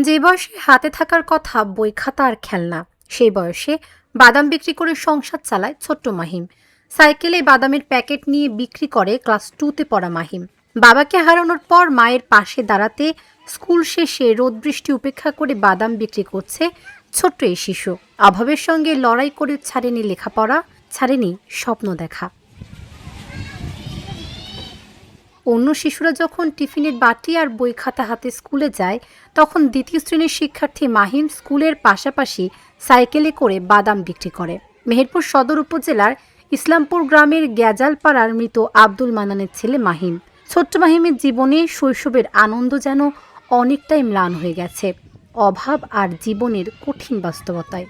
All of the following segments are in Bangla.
যে বয়সে হাতে থাকার কথা বই খাতা আর খেলনা, সেই বয়সে বাদাম বিক্রি করে সংসার চালায় ছোট্ট মাহিম। সাইকেলে বাদামের প্যাকেট নিয়ে বিক্রি করে ক্লাস 2তে পড়া মাহিম। বাবাকে হারানোর পর মায়ের পাশে দাঁড়াতে স্কুল শেষে রোদ বৃষ্টি উপেক্ষা করে বাদাম বিক্রি করছে ছোট্ট এই শিশু। অভাবের সঙ্গে লড়াই করে ছাড়েনি লেখাপড়া, ছাড়েনি স্বপ্ন দেখা। অন্য শিশুরা যখন টিফিনের বাটি আর বই খাতা হাতে স্কুলে যায়, তখন দ্বিতীয় শ্রেণীর শিক্ষার্থী মাহিম স্কুলের পাশাপাশি সাইকেলে করে বাদাম বিক্রি করে। মেহেরপুর সদর উপজেলার ইসলামপুর গ্রামের গ্যাজালপাড়ার মৃত আব্দুল মান্নানের ছেলে মাহিম। ছোট্ট মাহিমের জীবনে শৈশবের আনন্দ যেন অনেকটাই ম্লান হয়ে গেছে অভাব আর জীবনের কঠিন বাস্তবতায়।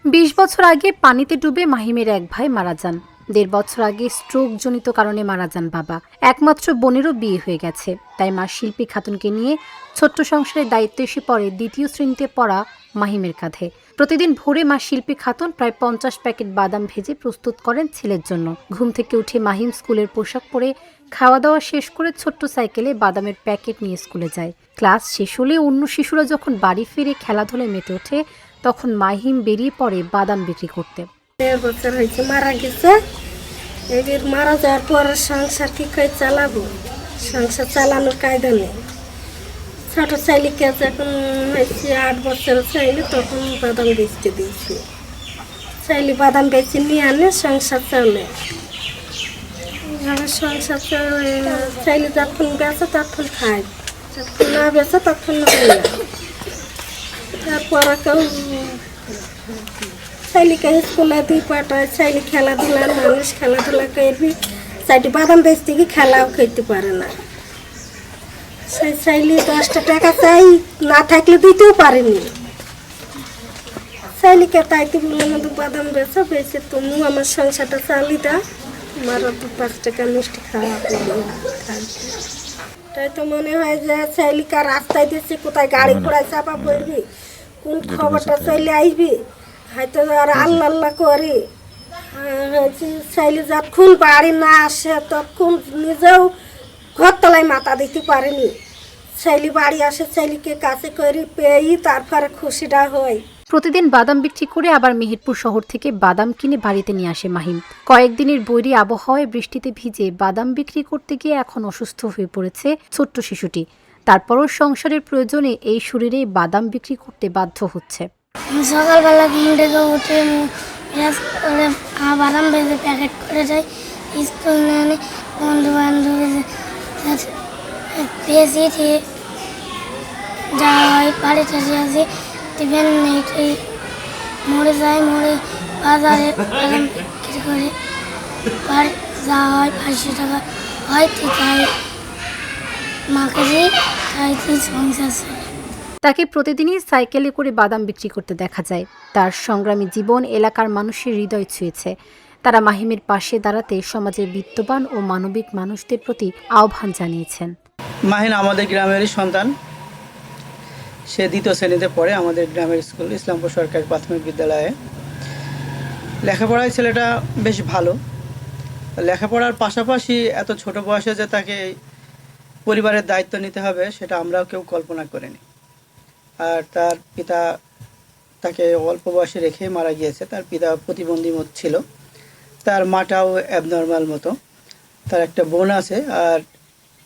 20 বছর আগে পানিতে ডুবে মাহিমের এক ভাই মারা যান। 1.5 বছর আগে স্ট্রোকজনিত কারণে মারা যান বাবা। একমাত্র বোনেরও বিয়ে হয়ে গেছে, তাই মা শিল্পী খাতুনকে নিয়ে ছোট্ট সংসারের দায়িত্ব এসে পড়ে দ্বিতীয় শ্রেণীতে পড়া মাহিমের কাঁধে। প্রতিদিন ভোরে মা শিল্পী খাতুন প্রায় 50 প্যাকেট বাদাম ভেজে প্রস্তুত করেন ছেলের জন্য। ঘুম থেকে উঠে মাহিম স্কুলের পোশাক পরে খাওয়া দাওয়া শেষ করে ছোট্ট সাইকেলে বাদামের প্যাকেট নিয়ে স্কুলে যায়। ক্লাস শেষ হলে অন্য শিশুরা যখন বাড়ি ফিরে খেলাধুলায় মেতে ওঠে, তখন মাহিম বেরিয়ে পড়ে বাদাম বিক্রি করতে। 1.5 বছর হয়েছে মারা গেছে। এবার মারা যাওয়ার পর সংসার কি করে চালাবো? সংসার চালানোর কায়দা নেই। ছোট ছেলেকে যখন হয়েছে 8 বছর চাইলে তখন বাদাম বেচতে দিয়েছি। চাইলে বাদাম বেচে নিয়ে আনে সংসার চলে। সংসার চাইলে যখন বেচে তখন খায়, যখন না বেচে তখন না। তারপর কেউ চাইলিকে স্কুলে দিয়ে পাঠায়, চাইলে খেলাধুলার মানুষ খেলাধুলা করবি, চাইলে বাদাম বেচতে গিয়ে খেলাও খেতে পারে না। সেই চাইলে 10টা টাকা চাই, না থাকলে দিতেও পারেনি। চাইলিকে তাইতে বলে আমাদের বাদাম বেচো, বেচে তুমি আমার সংসারটা চালি দাও, আমার 5 টাকা মিষ্টি খাওয়া তাই তো মনে হয় যে চাইলিকা রাস্তায় দিচ্ছে, কোথায় গাড়ি ঘোড়ায় চাপা পড়বি, কোন খবরটা চলে আসবি, হয়তো আর আল্লাহ আল্লাহ করি। চাইলে যতক্ষণ বাড়ি না আসে ততক্ষণ নিজেও ঘরতলায় মাথা দিতে পারেনি। চাইলে বাড়ি আসে, চাইলিকে কাছে করি পেয়েই তারপরে খুশিটা হয়। প্রতিদিন বাদাম বিক্রি করে আবার মেহেরপুর শহর থেকে বাদাম কিনে বাড়িতে নিয়ে আসে মাহিম। কয়েকদিনের বৈরী আবহাওয়ায় বৃষ্টিতে ভিজে বাদাম বিক্রি করতে গিয়ে এখন অসুস্থ হয়ে পড়েছে ছোট্ট শিশুটি। তারপরও সংসারের প্রয়োজনে এই শরীরে বাদাম বিক্রি করতে বাধ্য হচ্ছে। সকালবেলা ঘুম থেকে উঠে বাদাম ভেজে প্যাকেট করে যাই স্কুল নিয়ে, বন্ধু বান্ধব পেয়েছি ঠিক যাওয়া হয়। বাড়িতে আসি টিফিন নেই, মোড়ে যাই, মোড়ে বাজারে বাদাম বিক্রি করে বাড়ি যাওয়া হয়। 500 টাকা হয়, তাই মাকে দিই, তাই সংসার চলে। তাকে প্রতিদিনই সাইকেলে করে বাদাম বিক্রি করতে দেখা যায়। তার সংগ্রামী জীবন এলাকার মানুষের হৃদয় ছুঁয়েছে। তারা মাহিমের পাশে দাঁড়াতে সমাজের বিত্তবান ও মানবিক মানুষদের প্রতি আহ্বান জানিয়েছেন। মাহিন আমাদের গ্রামেরই সন্তান। সে 2য় শ্রেণীতে পড়ে আমাদের গ্রামের স্কুল ইসলামপুর সরকারি প্রাথমিক বিদ্যালয়ে। লেখাপড়ায় ছেলেটা বেশ ভালো। লেখাপড়ার পাশাপাশি এত ছোট বয়সে যে তাকে পরিবারের দায়িত্ব নিতে হবে, সেটা আমরাও কেউ কল্পনা করিনি। আর তার পিতা তাকে অল্প বয়সে রেখে মারা গিয়েছে। তার পিতা প্রতিবন্ধী মত ছিল, তার মাটাও অ্যাবনর্মাল মতো, তার একটা বোন আছে। আর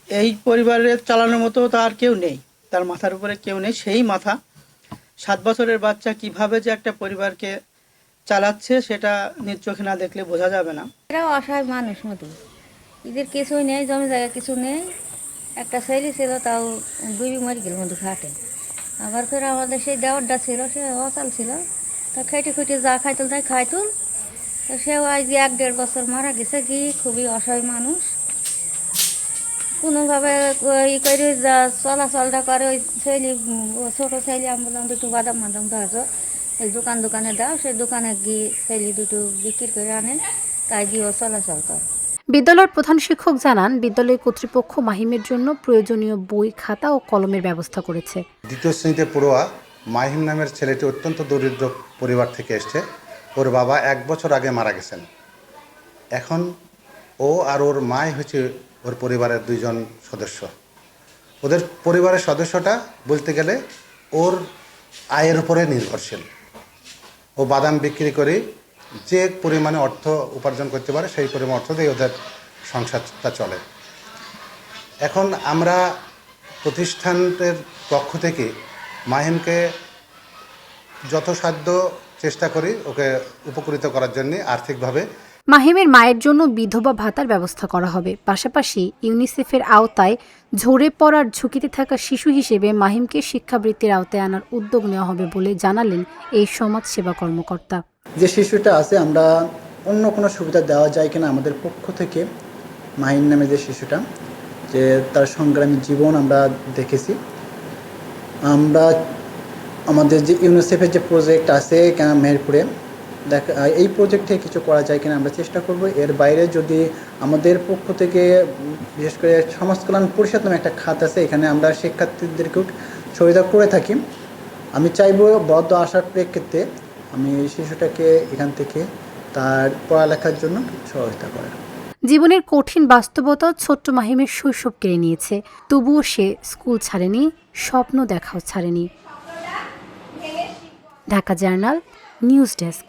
এই পরিবারের চালানোর মতো তার কেউ নেই, তার মাথার উপরে কেউ নেই। সেই মাথা 7 বছরের বাচ্চা কিভাবে যে একটা পরিবারকে চালাচ্ছে সেটা নিজ চোখে না দেখলে বোঝা যাবে না। এরাও অসহায় মানুষ মতো, এদের কিছুই নেই, জমি জায়গা কিছু নেই। একটা ছেলে ছিল, তাও দুই মরে গেল মধ্যে খাটে। আবার ফের আমাদের সেই দেওয়ারটা ছিল, সে অচাল ছিল, তা খেটে খুঁটে যা খাইতুল তাই খাইতুল। তো সেও আজ 1-1.5 বছর মারা গেছে। কি খুবই অসহায় মানুষ, কোনোভাবে ই করে যা চলাচলটা করে। ওই ছেলে, ছোটো ছেলে আমি বললাম দুটো বাদাম মাদাম ধরো, এই দোকানে দাও, সেই দোকানে গিয়ে ছেলে দুটো বিক্রি করে আনে, তাই দিয়ে ও চলাচল করে। বিদ্যালয়ের প্রধান শিক্ষক জানান, বিদ্যালয় কর্তৃপক্ষ মাহিমের জন্য প্রয়োজনীয় বই খাতা ও কলমের ব্যবস্থা করেছে। 2য় শ্রেণীতে পড়ুয়া মাহিম নামের ছেলেটি অত্যন্ত দরিদ্র পরিবার থেকে এসছে। ওর বাবা 1 বছর আগে মারা গেছেন। এখন ও আর ওর মাই হচ্ছে ওর পরিবারের 2জন সদস্য। ওদের পরিবারের সদস্যটা বলতে গেলে ওর আয়ের উপরে নির্ভরশীল। ও বাদাম বিক্রি করে যে পরিমাণে অর্থ উপার্জন করতে পারে সেই পরিমাণ অর্থ দিয়ে ওদের সংসারটা চলে। এখন আমরা প্রতিষ্ঠানের পক্ষ থেকে মাহিমকে যথাসাধ্য চেষ্টা করি ওকে উপকৃত করার জন্য আর্থিকভাবে। মাহিমের মায়ের জন্য বিধবা ভাতার ব্যবস্থা করা হবে। পাশাপাশি ইউনিসেফের আওতায় ঝরে পড়ার ঝুঁকিতে থাকা শিশু হিসেবে মাহিমকে শিক্ষাবৃত্তির আওতায় আনার উদ্যোগ নেওয়া হবে বলে জানালেন এই সমাজসেবা কর্মকর্তা। যে শিশুটা আছে আমরা অন্য কোনো সুবিধা দেওয়া যায় কিনা আমাদের পক্ষ থেকে, মাহিম নামে যে শিশুটা, যে তার সংগ্রামী জীবন আমরা দেখেছি। আমরা আমাদের যে ইউনিসেফের যে প্রজেক্ট আছে মেহেরপুরে, এই প্রজেক্টে কিছু করা যায় কিনা আমরা চেষ্টা করব। এর বাইরে যদি আমাদের পক্ষ থেকে বিশেষ করে সমাজ কল্যাণ পরিষদ নামে একটা খাত আছে, এখানে আমরা শিক্ষার্থীদেরকেও সহায়তা করে থাকি। আমি চাইব বদ্ধ আসার প্রেক্ষিতে আমি এই শিশুটাকে এখান থেকে তার পড়ালেখার জন্য সহায়তা করার। জীবনের কঠিন বাস্তবতা ছোট্ট মাহিমের শৈশব কেড়ে নিয়েছে, তবুও সে স্কুল ছাড়েনি, স্বপ্ন দেখাও ছাড়েনি। Dhaka journal, news desk.